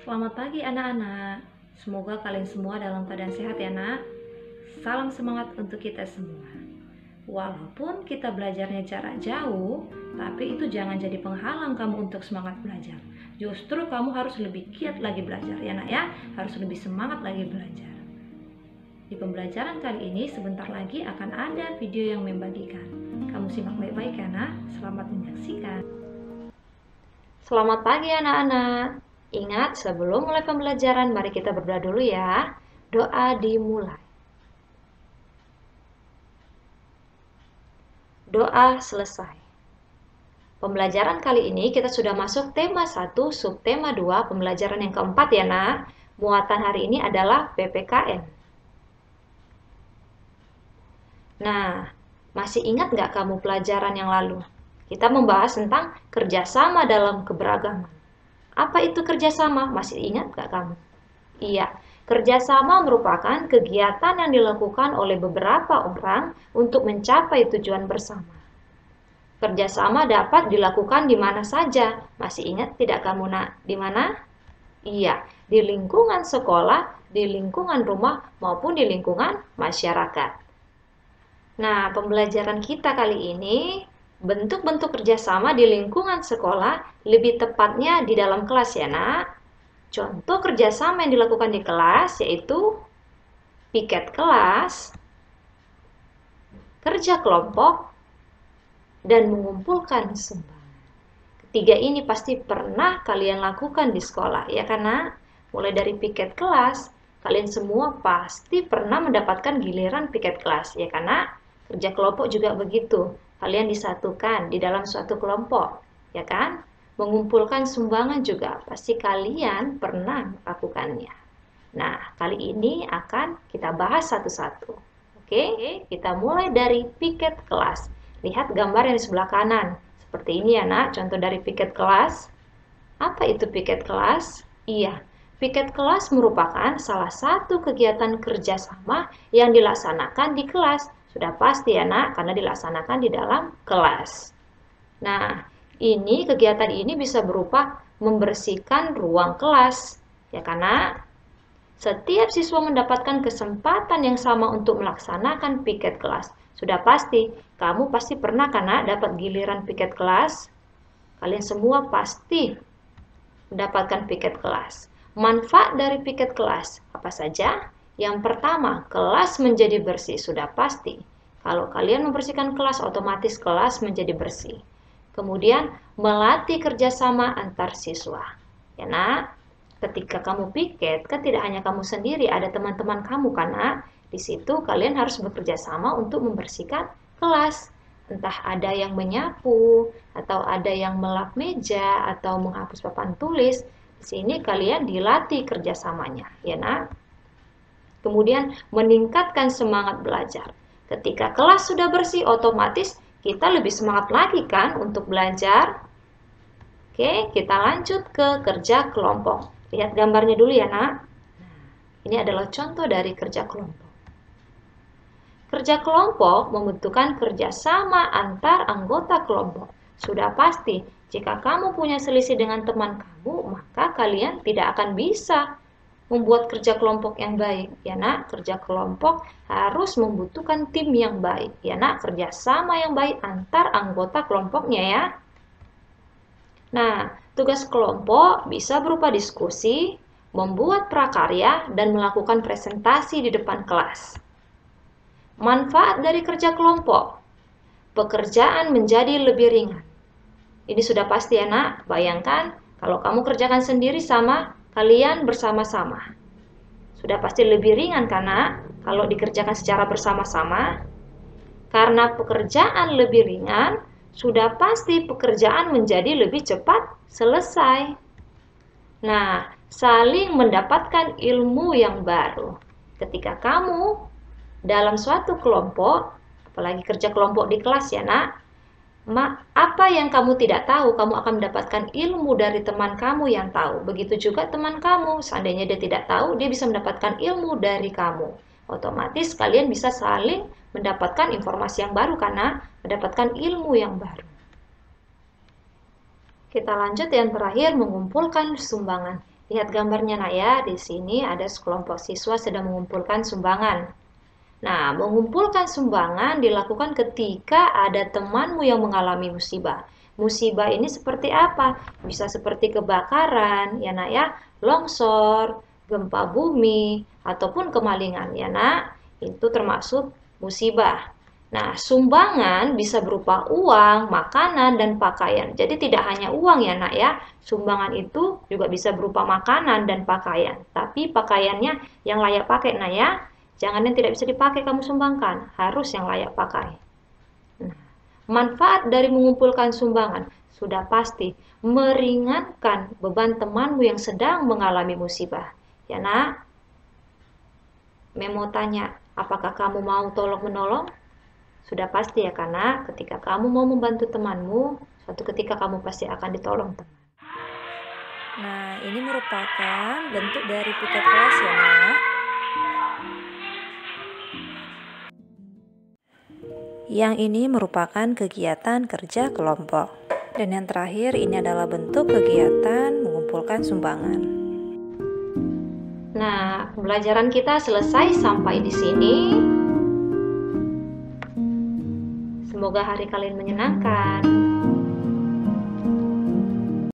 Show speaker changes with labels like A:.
A: Selamat pagi anak-anak. Semoga kalian semua dalam keadaan sehat ya nak. Salam semangat untuk kita semua. Walaupun kita belajarnya jarak jauh, tapi itu jangan jadi penghalang kamu untuk semangat belajar. Justru kamu harus lebih giat lagi belajar ya nak ya. Harus lebih semangat lagi belajar. Di pembelajaran kali ini sebentar lagi akan ada video yang membagikan. Kamu simak baik-baik ya nak. Selamat menyaksikan. Selamat pagi anak-anak. Ingat, sebelum mulai pembelajaran, mari kita berdoa dulu ya. Doa dimulai. Doa selesai. Pembelajaran kali ini kita sudah masuk tema 1, subtema 2, pembelajaran yang keempat ya nak. Muatan hari ini adalah PPKN. Nah, masih ingat nggak kamu pelajaran yang lalu? Kita membahas tentang kerjasama dalam keberagaman. Apa itu kerjasama? Masih ingat nggak kamu? Iya, kerjasama merupakan kegiatan yang dilakukan oleh beberapa orang untuk mencapai tujuan bersama. Kerjasama dapat dilakukan di mana saja. Masih ingat tidak kamu nak? Di mana? Iya, di lingkungan sekolah, di lingkungan rumah, maupun di lingkungan masyarakat. Nah, pembelajaran kita kali ini bentuk-bentuk kerjasama di lingkungan sekolah, lebih tepatnya di dalam kelas ya nak. Contoh kerjasama yang dilakukan di kelas yaitu piket kelas, kerja kelompok, dan mengumpulkan sumbangan. Ketiga ini pasti pernah kalian lakukan di sekolah ya karena mulai dari piket kelas, kalian semua pasti pernah mendapatkan giliran piket kelas ya karena kerja kelompok juga begitu. Kalian disatukan di dalam suatu kelompok, ya kan? Mengumpulkan sumbangan juga, pasti kalian pernah melakukannya. Nah, kali ini akan kita bahas satu-satu. Oke, kita mulai dari piket kelas. Lihat gambar yang di sebelah kanan. Seperti ini ya nak, contoh dari piket kelas. Apa itu piket kelas? Iya, piket kelas merupakan salah satu kegiatan kerjasama yang dilaksanakan di kelas. Sudah pasti ya nak, karena dilaksanakan di dalam kelas. Nah, kegiatan ini bisa berupa membersihkan ruang kelas. Ya karena setiap siswa mendapatkan kesempatan yang sama untuk melaksanakan piket kelas. Sudah pasti, kamu pasti pernah karena dapat giliran piket kelas. Kalian semua pasti mendapatkan piket kelas. Manfaat dari piket kelas apa saja? Yang pertama, kelas menjadi bersih, sudah pasti. Kalau kalian membersihkan kelas, otomatis kelas menjadi bersih. Kemudian, melatih kerjasama antar siswa. Ya nak, ketika kamu piket, kan tidak hanya kamu sendiri, ada teman-teman kamu karena di situ kalian harus bekerja sama untuk membersihkan kelas. Entah ada yang menyapu, atau ada yang melap meja, atau menghapus papan tulis. Di sini kalian dilatih kerjasamanya, ya nak. Kemudian meningkatkan semangat belajar. Ketika kelas sudah bersih, otomatis kita lebih semangat lagi kan untuk belajar. Oke, kita lanjut ke kerja kelompok. Lihat gambarnya dulu ya nak. Ini adalah contoh dari kerja kelompok. Kerja kelompok membutuhkan kerjasama antar anggota kelompok. Sudah pasti, jika kamu punya selisih dengan teman kamu, maka kalian tidak akan bisa membuat kerja kelompok yang baik. Ya nak, kerja kelompok harus membutuhkan tim yang baik. Ya nak, kerjasama yang baik antar anggota kelompoknya ya. Nah, tugas kelompok bisa berupa diskusi, membuat prakarya, dan melakukan presentasi di depan kelas. Manfaat dari kerja kelompok, pekerjaan menjadi lebih ringan. Ini sudah pasti ya nak, bayangkan kalau kamu kerjakan sendiri sama kalian bersama-sama. Sudah pasti lebih ringan karena kalau dikerjakan secara bersama-sama. Karena pekerjaan lebih ringan, sudah pasti pekerjaan menjadi lebih cepat selesai. Nah, saling mendapatkan ilmu yang baru. Ketika kamu dalam suatu kelompok, apalagi kerja kelompok di kelas ya nak, apa yang kamu tidak tahu, kamu akan mendapatkan ilmu dari teman kamu yang tahu. Begitu juga teman kamu, seandainya dia tidak tahu, dia bisa mendapatkan ilmu dari kamu. Otomatis kalian bisa saling mendapatkan informasi yang baru karena mendapatkan ilmu yang baru. Kita lanjut yang terakhir, mengumpulkan sumbangan. Lihat gambarnya nak ya, di sini ada sekelompok siswa sedang mengumpulkan sumbangan. Nah, mengumpulkan sumbangan dilakukan ketika ada temanmu yang mengalami musibah. Musibah ini seperti apa? Bisa seperti kebakaran, ya nak ya, longsor, gempa bumi, ataupun kemalingan, ya nak. Itu termasuk musibah. Nah, sumbangan bisa berupa uang, makanan, dan pakaian. Jadi tidak hanya uang ya nak ya, sumbangan itu juga bisa berupa makanan dan pakaian. Tapi pakaiannya yang layak pakai nak ya. Jangan yang tidak bisa dipakai kamu sumbangkan, harus yang layak pakai. Nah, manfaat dari mengumpulkan sumbangan sudah pasti meringankan beban temanmu yang sedang mengalami musibah. Ya nak, Memo tanya, apakah kamu mau tolong-menolong? Sudah pasti ya karena ketika kamu mau membantu temanmu, suatu ketika kamu pasti akan ditolong teman.
B: Nah, ini merupakan bentuk dari piket kelas ya nak. Yang ini merupakan kegiatan kerja kelompok. Dan yang terakhir ini adalah bentuk kegiatan mengumpulkan sumbangan.
A: Nah, pembelajaran kita selesai sampai di sini. Semoga hari kalian menyenangkan.